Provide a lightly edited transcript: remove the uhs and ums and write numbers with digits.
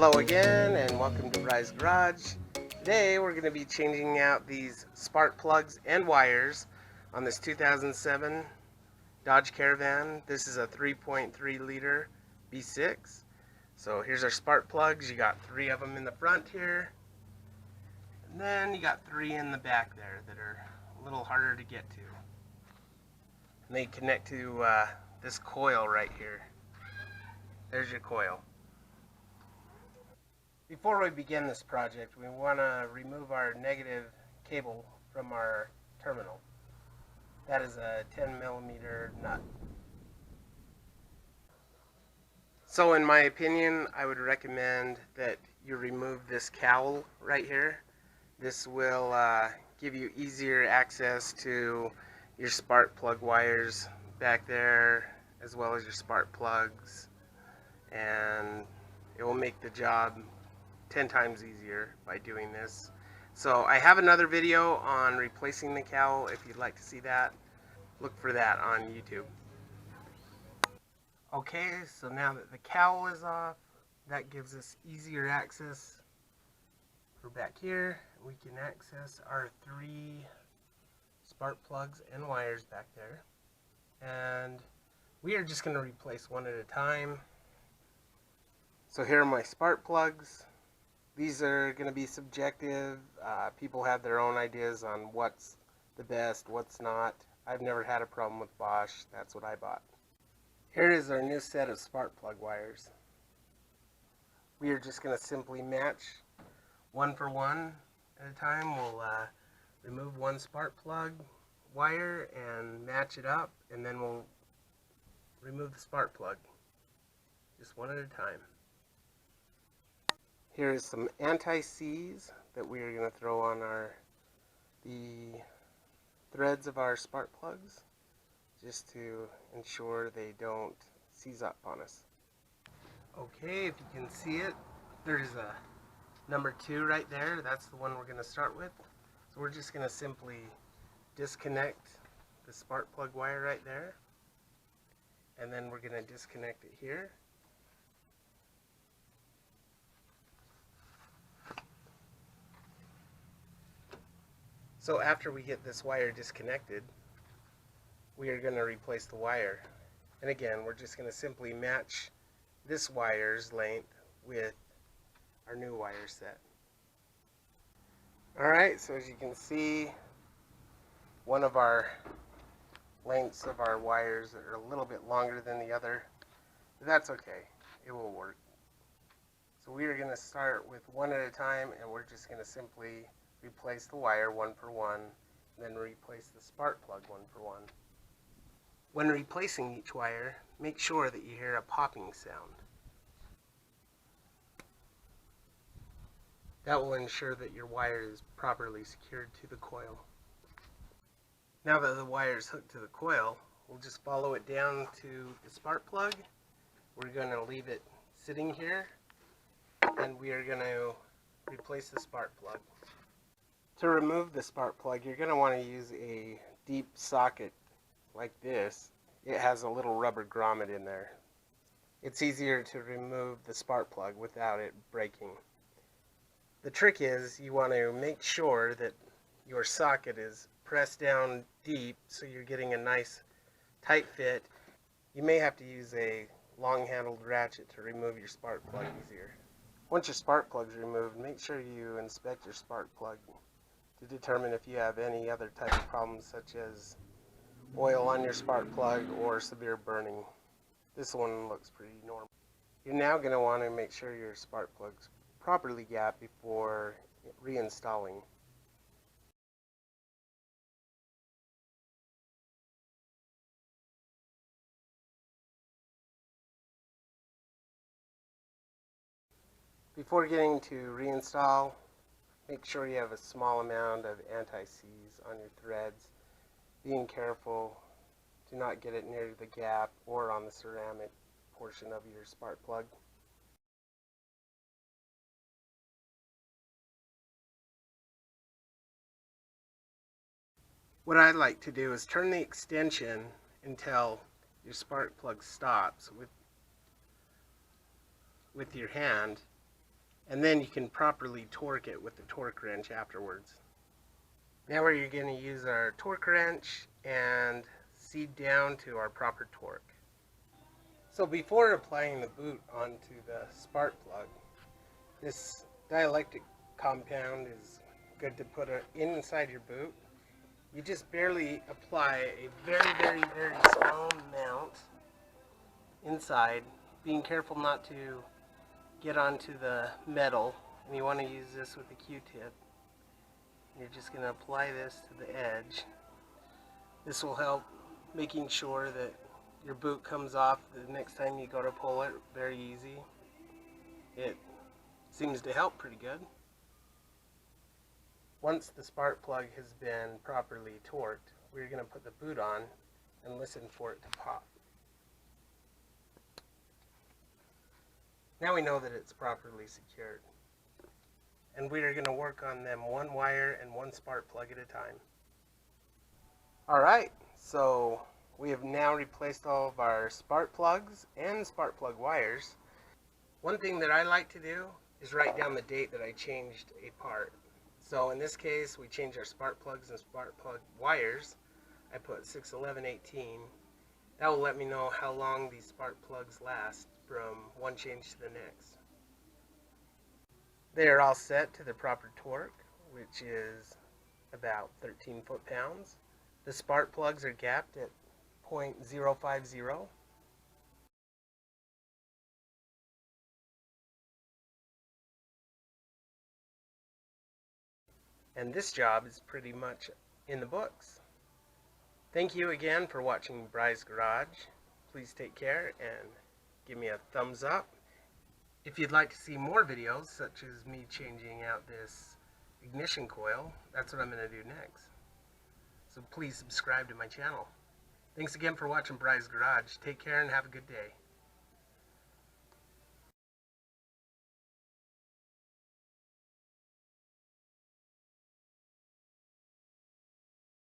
Hello again and welcome to BryzGarage. Today we're going to be changing out these spark plugs and wires on this 2007 Dodge Caravan. This is a 3.3 liter V6. So here's our spark plugs. You got 3 of them in the front here. And then you got 3 in the back there that are a little harder to get to. And they connect to this coil right here. There's your coil. Before we begin this project, we want to remove our negative cable from our terminal. That is a 10mm nut. So in my opinion, I would recommend that you remove this cowl right here. This will give you easier access to your spark plug wires back there, as well as your spark plugs, and it will make the job 10 times easier by doing this. So I have another video on replacing the cowl. If you'd like to see that, look for that on YouTube. Okay, so now that the cowl is off, that gives us easier access. We're back here. We can access our 3 spark plugs and wires back there. And we are just going to replace one at a time. So here are my spark plugs. These are going to be subjective. People have their own ideas on what's the best, what's not. I've never had a problem with Bosch. That's what I bought. Here is our new set of spark plug wires. We are just going to simply match one for one at a time. We'll remove one spark plug wire and match it up, and then we'll remove the spark plug. Just one at a time. Here is some anti-seize that we are going to throw on the threads of our spark plugs, just to ensure they don't seize up on us. Okay, if you can see it, there's a number 2 right there. That's the one we're going to start with. So we're just going to simply disconnect the spark plug wire right there, and then we're going to disconnect it here. So after we get this wire disconnected, we are going to replace the wire. And again, we're just going to simply match this wire's length with our new wire set. Alright, so as you can see, one of our lengths of our wires are a little bit longer than the other. But that's okay, it will work. So we are going to start with one at a time, and we're just going to simply replace the wire one for one, and then replace the spark plug one for one. When replacing each wire, make sure that you hear a popping sound. That will ensure that your wire is properly secured to the coil. Now that the wire is hooked to the coil, we'll just follow it down to the spark plug. We're going to leave it sitting here, and we are going to replace the spark plug. To remove the spark plug, you're going to want to use a deep socket like this. It has a little rubber grommet in there. It's easier to remove the spark plug without it breaking. The trick is you want to make sure that your socket is pressed down deep so you're getting a nice tight fit. You may have to use a long-handled ratchet to remove your spark plug easier. Once your spark plug is removed, make sure you inspect your spark plug to determine if you have any other type of problems, such as oil on your spark plug or severe burning. This one looks pretty normal. You're now going to want to make sure your spark plug's properly gapped before reinstalling. Before getting to reinstall, make sure you have a small amount of anti-seize on your threads. Being careful to not get it near the gap or on the ceramic portion of your spark plug. What I like to do is turn the extension until your spark plug stops with your hand, and then you can properly torque it with the torque wrench afterwards. Now we're going to use our torque wrench and seed down to our proper torque. So before applying the boot onto the spark plug, this dielectric compound is good to put inside your boot. You just barely apply a very small amount inside, being careful not to get onto the metal, and you want to use this with a Q-tip. You're just going to apply this to the edge. This will help making sure that your boot comes off the next time you go to pull it very easy. It seems to help pretty good. Once the spark plug has been properly torqued, we're going to put the boot on and listen for it to pop. Now we know that it's properly secured, and we are going to work on them one wire and one spark plug at a time. Alright, so we have now replaced all of our spark plugs and spark plug wires. One thing that I like to do is write down the date that I changed a part. So in this case, we changed our spark plugs and spark plug wires. I put 6/11/18. That will let me know how long these spark plugs last from one change to the next. They are all set to the proper torque, which is about 13 foot-pounds. The spark plugs are gapped at 0.050. And this job is pretty much in the books. Thank you again for watching BryzGarage. Please take care and give me a thumbs up. If you'd like to see more videos, such as me changing out this ignition coil, that's what I'm going to do next. So please subscribe to my channel. Thanks again for watching BryzGarage. Take care and have a good day.